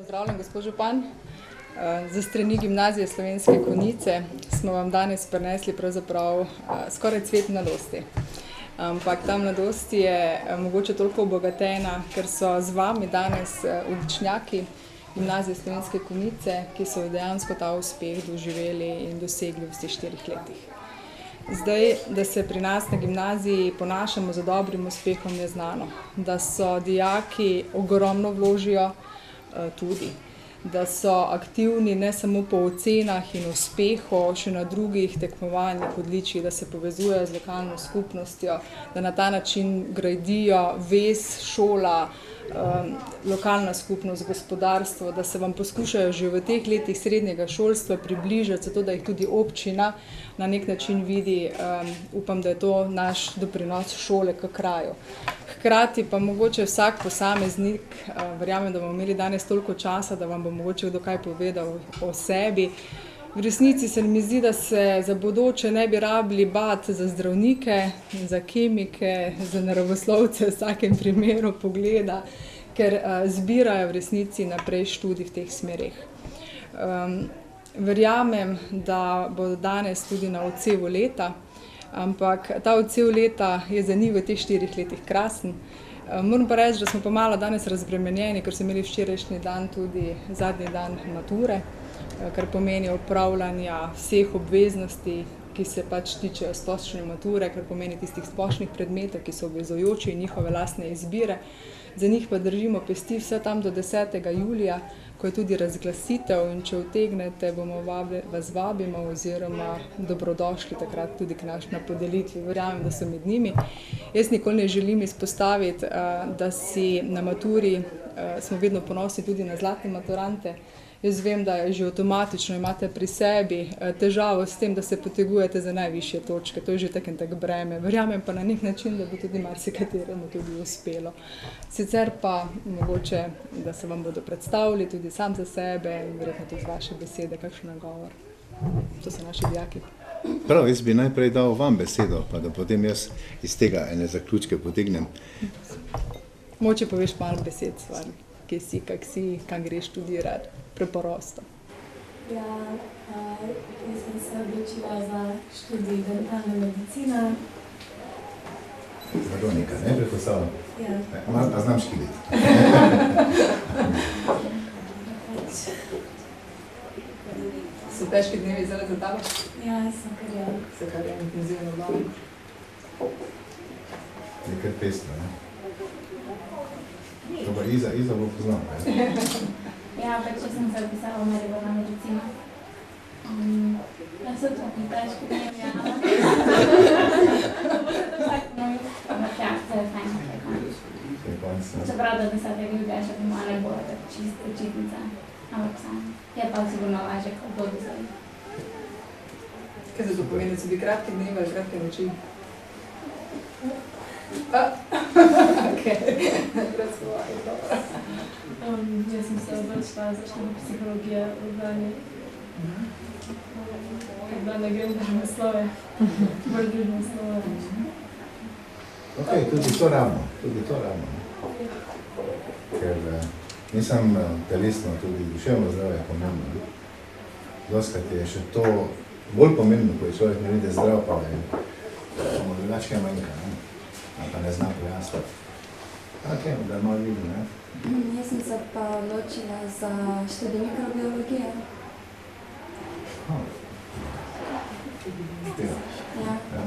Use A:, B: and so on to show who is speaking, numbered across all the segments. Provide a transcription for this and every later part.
A: Pozdravljen, gospod župan. Za strani Gimnazije Slovenske Konjice smo vam danes prinesli pravzaprav skoraj cvet mladosti. Ampak ta mladost je mogoče toliko obogatena, ker so z vami danes odličnjaki Gimnazije Slovenske Konjice, ki so dejansko ta uspeh doživeli in dosegli v teh 4 letih. Zdaj, da se pri nas na gimnaziji ponašamo za dobrim uspehom, je znano. Da so dijaki ogromno vložijo tudi. Da so aktivni ne samo po ocenah in uspehu, še na drugih tekmovanjih odličij, da se povezujejo z lokalno skupnostjo, da na ta način gradijo vez, šola, lokalna skupnost, gospodarstvo, da se vam poskušajo že v teh letih srednjega šolstva približati, zato da jih tudi občina na nek način vidi. Upam, da je to naš doprinos šole k kraju. Hkrati pa mogoče vsak posameznik, verjamem, da bomo imeli danes toliko časa, da vam bo mogoče kdo kaj povedal o sebi. V resnici se mi zdi, da se za bodoče ne bi rabili bati za zdravnike, za kemike, za naravoslovce v vsakem primeru pogleda, ker zbirajo v resnici naprej študij v teh smereh. Verjamem, da bo danes tudi na odsevu leta, ampak ta odsev leta je za njih v teh 4 letih krasen. Moram pa reči, da smo pa malo danes razbremenjeni, ker so imeli včerajšnji dan tudi zadnji dan mature, kar pomeni opravljanja vseh obveznosti, ki se pač tičejo splošne mature, kar pomeni tistih splošnih predmetov, ki so obvezujoči in njihove lastne izbire. Za njih pa držimo pesti vse tam do 10. julija, ko je tudi razglasitev, in če utegnete, vas vabimo oziroma dobrodošli takrat tudi k naš na podelitvi. Verjamem, da so med njimi. Jaz nikoli ne želim izpostaviti, da si na maturi smo vedno ponosni tudi na zlate maturante. Jaz vem, da že avtomatično imate pri sebi težavo s tem, da se potegujete za najvišje točke. To je že tak breme. Verjamem pa na nek način, da bo tudi marsikateremu tudi uspelo. Sicer pa mogoče, da se vam bodo predstavili tudi sam za sebe in verjetno tudi z vaše besede, kakšen nagovor. To so naši dijaki.
B: Prav, jaz bi najprej dal vam besedo, pa da potem jaz iz tega ene zaključke potegnem.
A: Moče poveš malo besed stvar, kje si, kak si, kam greš študirati. Preprosto.
C: Ja, jaz sem se odločila za študij dentalne medicine.
B: Veronika, ne predpostavljam?
C: Ja.
B: Pa znam škiliti.
A: So težki dnevi zdaj za tabo?
C: Ja, sem kar je.
A: Se kar je intenzivno dobro.
B: Je kar pestro, ne? To pa Iza bo poznam, ne?
C: Ja, pač sem se upisala v Maribor na medicino. Ja, so tudi težki dnevi, ja. Bo se to vsak ponovil, ampak ja, to je fajn. Čeprav do 10. julija še bi malo bolj čist počitnica, ampak sam. Je pa sigurno lažje kot do zdaj.
A: Kaj se to pomeni, so bi kratki dnevi ali kratke noči? Okej, razgovaj, dobro.
C: Jaz sem se odločila za študij psihologije v Ljubljani. Da ne grem družboslovje, bolj družboslovje.
B: Okej, tudi to ravno. Ker nisem telesno, tudi duševno zdravje pomembno. Doskrat je še to bolj pomembno, ko je človek ne vidi zdrav, pa je mu drugače manjka, ne? Pa ne zna pojasniti. Okej, da je malo vidi, ne?
D: Jaz sem se pa odločila za študij mikrobiologije. Ja.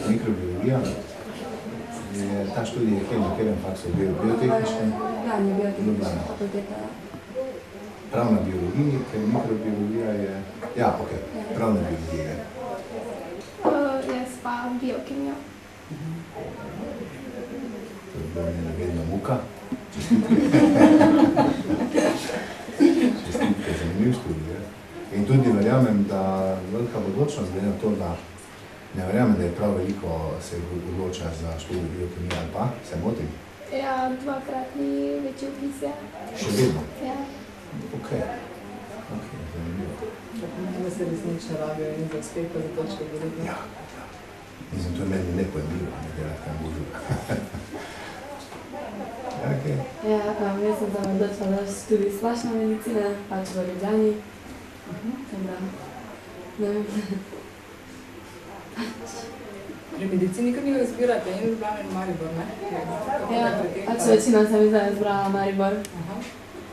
B: Mikrobiologija je ta študij, na katerem faksu je biotehnični?
D: Biotehnična fakulteta.
B: Prav na biologiji, ker mikrobiologija je... Ja, okej, prav na biologiji je.
C: Jaz pa biokemijo.
B: To je bila njena vedna muka. Čestitke, zanimiv študij. In tudi verjamem, da velika bodočnost glede na to, da ne verjamem, da je prav veliko se odloča za študij biokemije, ali pa se motim?
C: Ja, 2-kratni večji vpis je.
B: Še vedno?
C: Ja.
B: Okej, zanimivo.
A: Da se resnično rabijo in za uspeh pa za točke verjetno.
B: Ja. Mislim, to je meni nepojemljivo, ne delati kam božu. Okay.
D: Ja,
E: sem odločila, da študij splošne medicine, pač v Ljubljani. Dobra, ne vem.
A: Pri medicini kar nekaj izbirate in Ljubljana in Maribor, ne?
E: Ja, pač večina sem zdaj izbrala Maribor.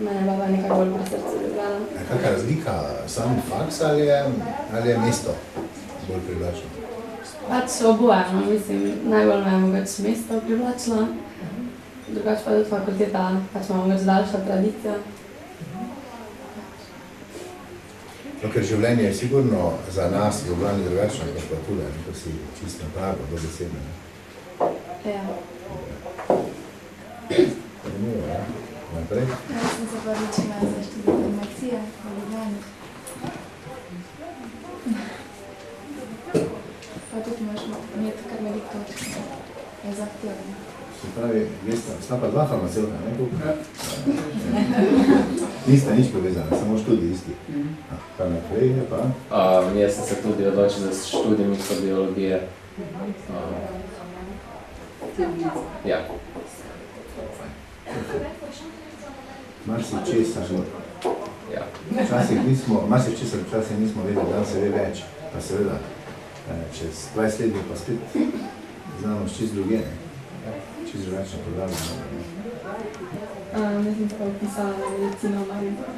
E: Mene pa nekako bolj pri srcu Ljubljana.
B: Kakšna razlika, sam faks ali je mesto bolj privlačno?
E: Pač oboje, no, mislim, najbolj me je mogoče mesto privlačilo. Drugače pa tudi fakulteta, pač ima mogoče daljša tradicija.
B: No, ker življenje je sigurno za nas v Ljubljani drugačno kot pa tule, ko si čisto na pragu, dobesedno.
E: Ja.
B: Zanimivo, ja? Naprej?
D: Jaz sem se pa odločila za študij farmacije v Ljubljani. Pa tudi moraš imeti kar veliko točk, je zahtevno.
B: Se pravi, sta pa dva farmacevta, ne? Nista nič povezana, samo študij isti. Pa naprej je pa?
F: Jaz sem se tudi odločil za študij mikrobiologije. Ja.
B: Marsičesa nismo vedeli, danes se ve več, pa seveda čez 20 let pa spet znamo čisto druge, čisto drugačne programe.
E: Jaz sem pa upisala na medicino v Mariboru.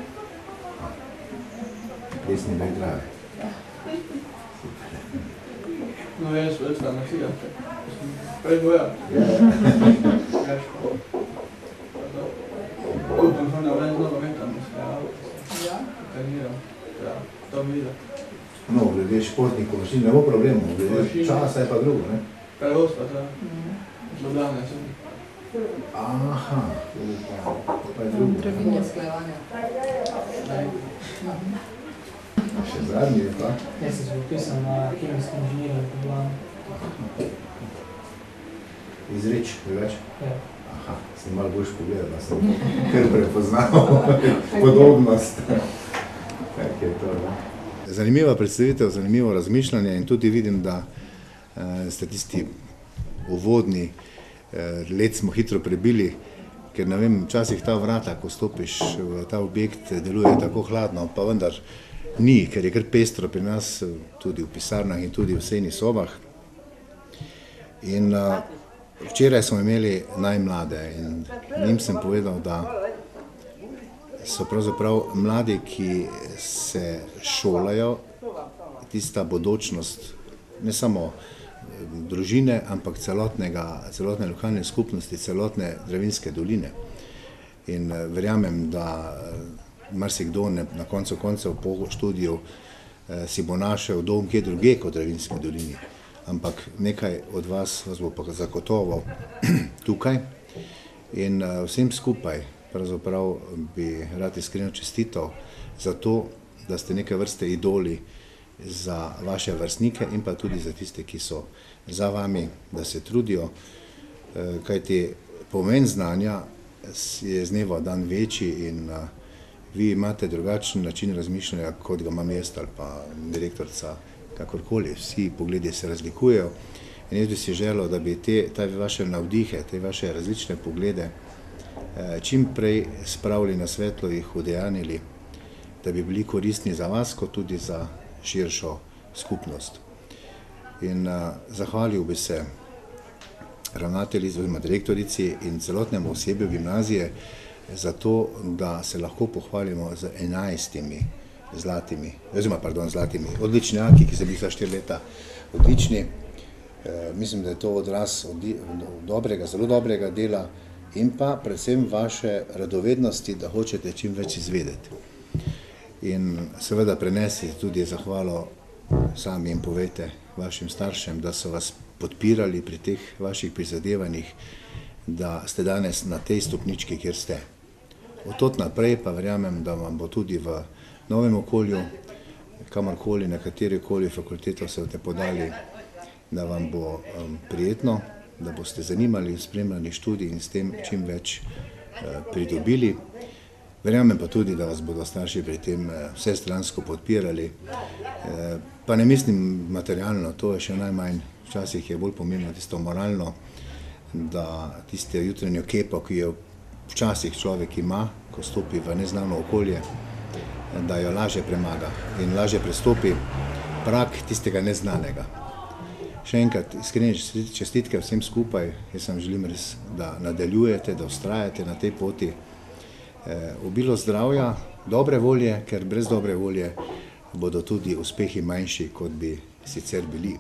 B: Resni Belgrave.
G: No, jaz več farmacija. Prej boja. Upam, da ne vrem znovo metam, da se treniram. Ja, to mi vidi.
B: No, glede športnikov, ne bo problemov, glede časa je pa drugo, ne?
G: Prevoz pa ta. Ljubljana sem.
B: Aha, to pa je drugo.
A: Previnje sklejevanja.
B: Še zadnji je pa?
H: Jaz sem se upisal na kemijsko inženirijo v Ljubljani.
B: Izreč, več?
H: Ja.
B: Aha, sem malo boljš pogledal, da sem kar prepoznal podobnost. Tak je to, ne? Zanimiva predstavitev, zanimivo razmišljanje in tudi vidim, da ste tisti uvodni let smo hitro prebili, ker ne vem, včasih ta vrata, ko stopiš v ta objekt, deluje tako hladno, pa vendar ni, ker je kar pestro pri nas, tudi v pisarnah in tudi v sejnih sobah. In včeraj smo imeli najmlade in njim sem povedal, da so pravzaprav mladi, ki se šolajo, tista bodočnost, ne samo družine, ampak celotne lokalne skupnosti, celotne Dravinjske doline. In verjamem, da marsikdo na koncu koncev po študiju si bo našel dom kje druge kot Dravinjski dolini. Ampak nekaj od vas bo pa zagotovo tukaj in vsem skupaj pravzaprav bi rad iskreno čestital za to, da ste neke vrste idoli za vaše vrstnike in pa tudi za tiste, ki so za vami, da se trudijo, kajti pomen znanja je z dneva v dan večji in vi imate drugačen način razmišljanja, kot ga imam jaz ali pa direktorica, kakorkoli, vsi pogledi se razlikujejo in jaz bi si želel, da bi te vaše navdihe, te vaše različne poglede čim prej spravili na svetlo, jih udejanili, da bi bili koristni za vas, kot tudi za širšo skupnost. In zahvalil bi se ravnatelji oziroma direktorici in celotnemu osebju gimnazije za to, da se lahko pohvalimo z 11 zlatimi odličnjaki, ki so bili za 4 leta odlični. Mislim, da je to odraz dobrega, zelo dobrega dela in pa predvsem vaše radovednosti, da hočete čim več izvedeti. In seveda prenesite tudi zahvalo sami in povejte vašim staršem, da so vas podpirali pri teh vaših prizadevanjih, da ste danes na tej stopnički, kjer ste. Od tod naprej pa verjamem, da vam bo tudi v novem okolju, kamorkoli, na katerikoli fakulteto se boste podali, da vam bo prijetno, da boste zanimali, spremljali študij in s tem čim več pridobili. Verjamem pa tudi, da vas bodo starši pri tem vsestransko podpirali. Pa ne mislim materialno, to je še najmanj, včasih je bolj pomembno tisto moralno, da tiste jutranjo kepo, ki jo včasih človek ima, ko stopi v neznano okolje, da jo lažje premaga in lažje prestopi prag tistega neznanega. Še enkrat iskrene čestitke vsem skupaj, jaz vam želim res, da nadaljujete, da vztrajate na tej poti. Obilo zdravja, dobre volje, ker brez dobre volje bodo tudi uspehi manjši, kot bi sicer bili.